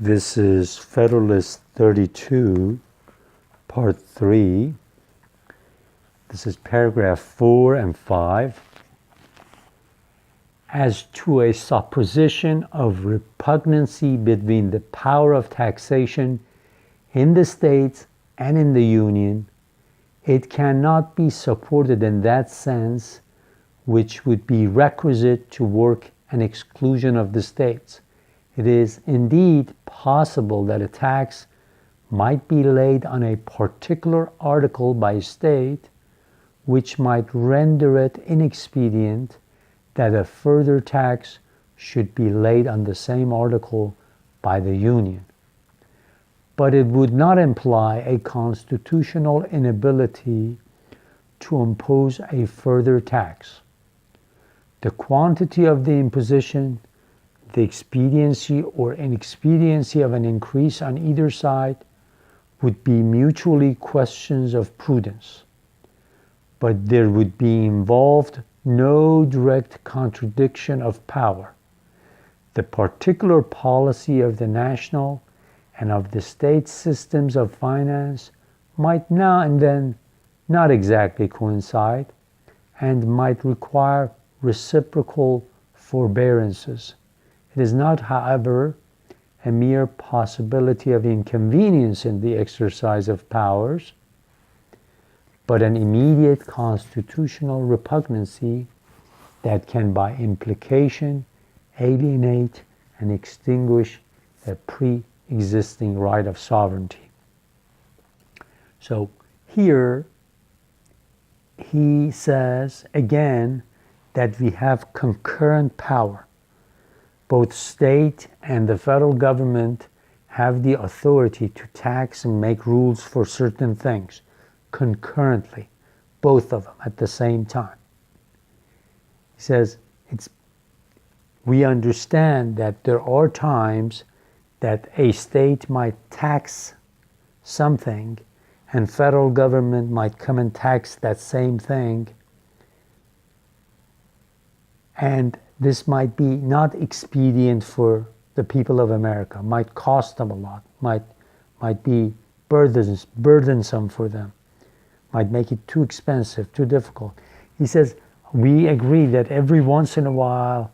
This is Federalist 32, Part 3. This is paragraph 4 and 5. As to a supposition of repugnancy between the power of taxation in the states and in the Union, it cannot be supported in that sense which would be requisite to work an exclusion of the states. It is indeed possible that a tax might be laid on a particular article by a state, which might render it inexpedient that a further tax should be laid on the same article by the Union. But it would not imply a constitutional inability to impose a further tax. The quantity of the imposition, the expediency or inexpediency of an increase on either side would be mutually questions of prudence, but there would be involved no direct contradiction of power. The particular policy of the national and of the state systems of finance might now and then not exactly coincide and might require reciprocal forbearances. It is not, however, a mere possibility of inconvenience in the exercise of powers, but an immediate constitutional repugnancy that can by implication alienate and extinguish a pre-existing right of sovereignty. So here he says again that we have concurrent power. Both state and the federal government have the authority to tax and make rules for certain things concurrently, both of them at the same time. He says we understand that there are times that a state might tax something and federal government might come and tax that same thing, and this might be not expedient for the people of America, might cost them a lot, might be burdensome for them, might make it too expensive, too difficult. He says, we agree that every once in a while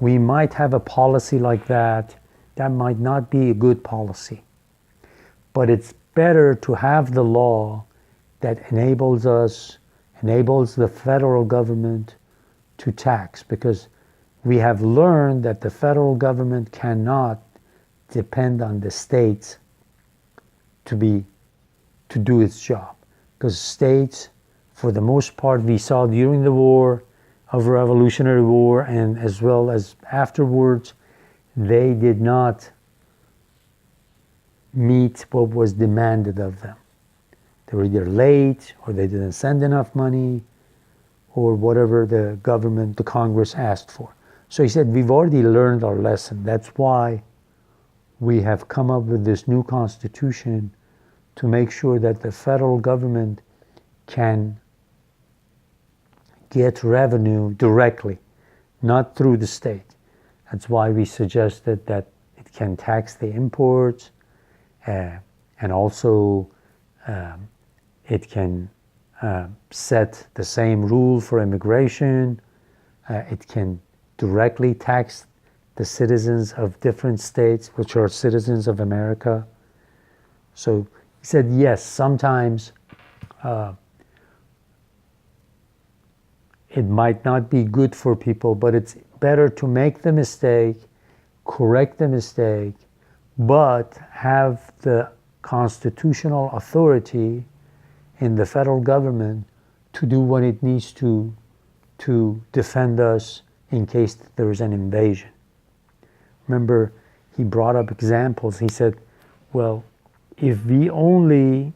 we might have a policy like that. That might not be a good policy. But it's better to have the law that enables the federal government to tax, because we have learned that the federal government cannot depend on the states to do its job. Because states, for the most part, we saw during the war of Revolutionary War and as well as afterwards, they did not meet what was demanded of them. They were either late, or they didn't send enough money, or whatever the government, the Congress asked for. So he said, we've already learned our lesson. That's why we have come up with this new constitution to make sure that the federal government can get revenue directly, not through the state. That's why we suggested that it can tax the imports, and also it can set the same rule for immigration. It can directly tax the citizens of different states, which are citizens of America. So he said, yes, sometimes it might not be good for people, but it's better to make the mistake, correct the mistake, but have the constitutional authority in the federal government to do what it needs to defend us in case there is an invasion. Remember, he brought up examples. He said, well, if we only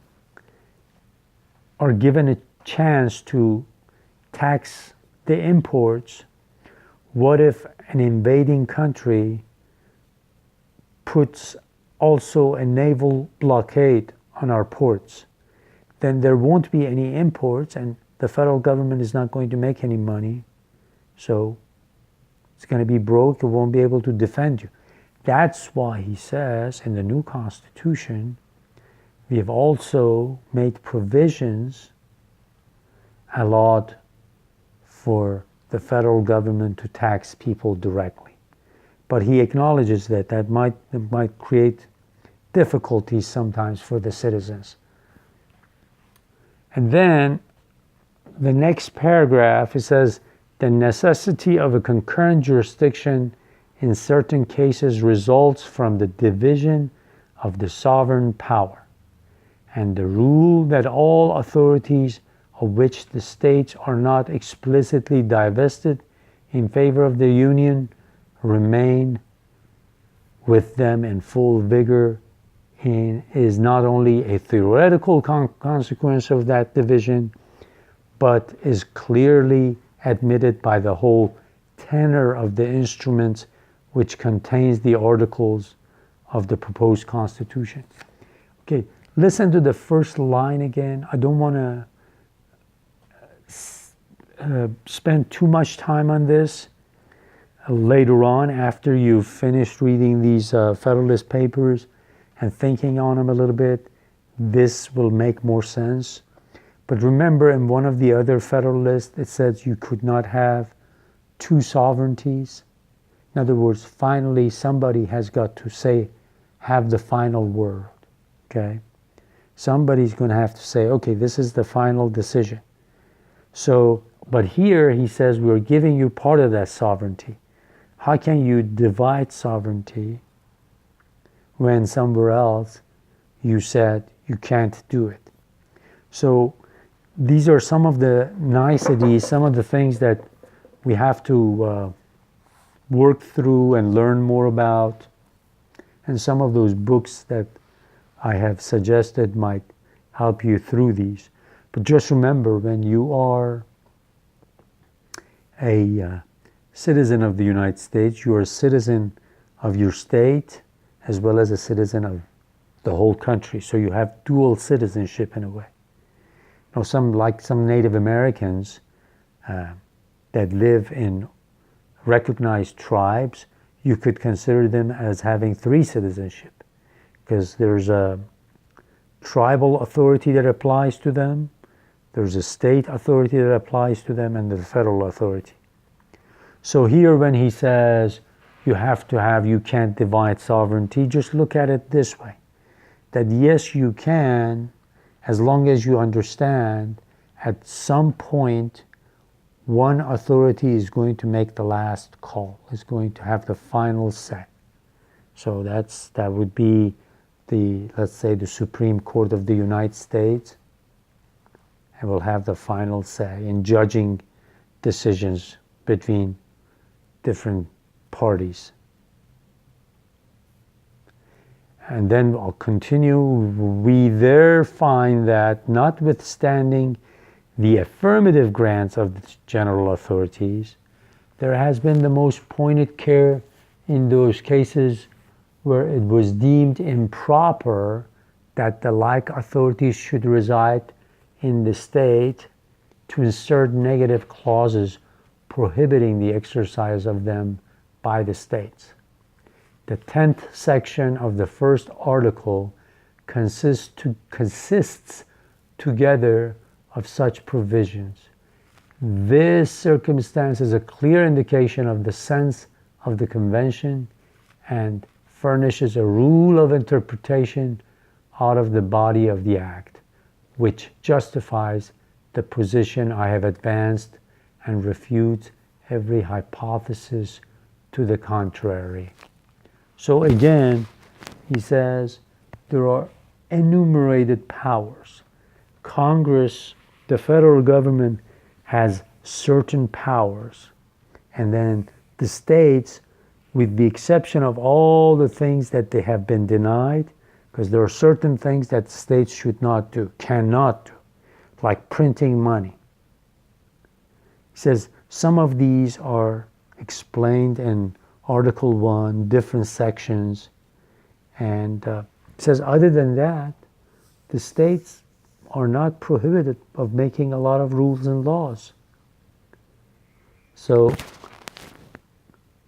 are given a chance to tax the imports, what if an invading country puts also a naval blockade on our ports? Then there won't be any imports, and the federal government is not going to make any money. So it's going to be broke. It won't be able to defend you. That's why he says in the new Constitution, we have also made provisions allowed for the federal government to tax people directly. But he acknowledges that that might create difficulties sometimes for the citizens. And then the next paragraph, it says, the necessity of a concurrent jurisdiction in certain cases results from the division of the sovereign power, and the rule that all authorities of which the states are not explicitly divested in favor of the Union remain with them in full vigor is not only a theoretical consequence of that division, but is clearly admitted by the whole tenor of the instrument which contains the articles of the proposed Constitution. Okay, listen to the first line again. I don't want to spend too much time on this. Later on, after you've finished reading these Federalist Papers and thinking on them a little bit, this will make more sense. But remember, in one of the other Federalists, it says you could not have two sovereignties. In other words, finally, somebody has got to have the final word, okay? Somebody's going to have to say, okay, this is the final decision. So, but here he says, we're giving you part of that sovereignty. How can you divide sovereignty when somewhere else you said you can't do it? So these are some of the niceties, some of the things that we have to work through and learn more about. And some of those books that I have suggested might help you through these. But just remember, when you are a citizen of the United States, you are a citizen of your state as well as a citizen of the whole country. So you have dual citizenship in a way. You know, some Native Americans that live in recognized tribes, you could consider them as having three citizenship, because there's a tribal authority that applies to them, there's a state authority that applies to them, and the federal authority. So here when he says you can't divide sovereignty, just look at it this way, that yes, you can, as long as you understand at some point one authority is going to make the last call, is going to have the final say. So that would be let's say the Supreme Court of the United States, and will have the final say in judging decisions between different parties. And then I'll continue. We there find that notwithstanding the affirmative grants of the general authorities, there has been the most pointed care in those cases where it was deemed improper that the like authorities should reside in the state, to insert negative clauses prohibiting the exercise of them by the states. The 10th section of the first article consists together of such provisions. This circumstance is a clear indication of the sense of the convention and furnishes a rule of interpretation out of the body of the act, which justifies the position I have advanced and refutes every hypothesis to the contrary. So again, he says there are enumerated powers. Congress, the federal government, has certain powers, and then the states, with the exception of all the things that they have been denied, because there are certain things that states should not do, cannot do, like printing money. He says some of these are explained in Article 1, different sections, and he says other than that, the states are not prohibited of making a lot of rules and laws. So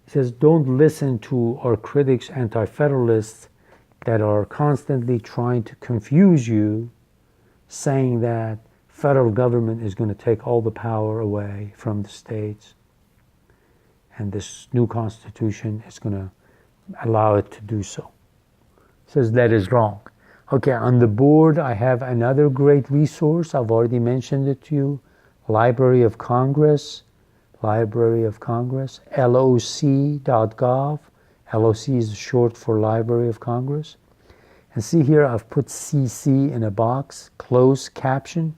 It says, don't listen to our critics, anti-federalists, that are constantly trying to confuse you, saying that federal government is going to take all the power away from the states, and this new constitution is going to allow it to do so. It says that is wrong. Okay, on the board I have another great resource. I've already mentioned it to you. Library of Congress, loc.gov. LOC is short for Library of Congress. And see here, I've put CC in a box, closed caption.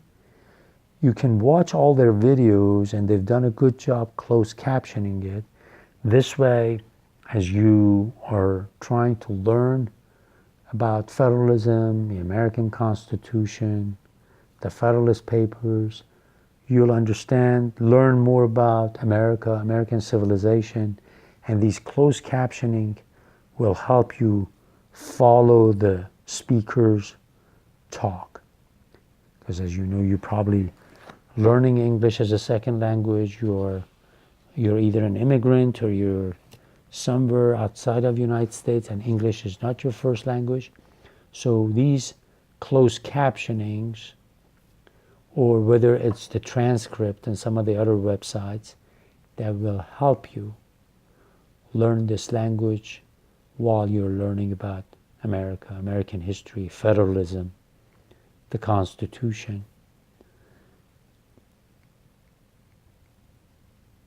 You can watch all their videos, and they've done a good job closed captioning it. This way, as you are trying to learn about federalism, the American Constitution, the Federalist Papers, you'll understand, learn more about America, American civilization, and these closed captioning will help you follow the speaker's talk. Because as you know, you're probably learning English as a second language, you're either an immigrant or you're somewhere outside of the United States and English is not your first language. So these closed captionings, or whether it's the transcript and some of the other websites, that will help you learn this language while you're learning about America, American history, federalism, the Constitution,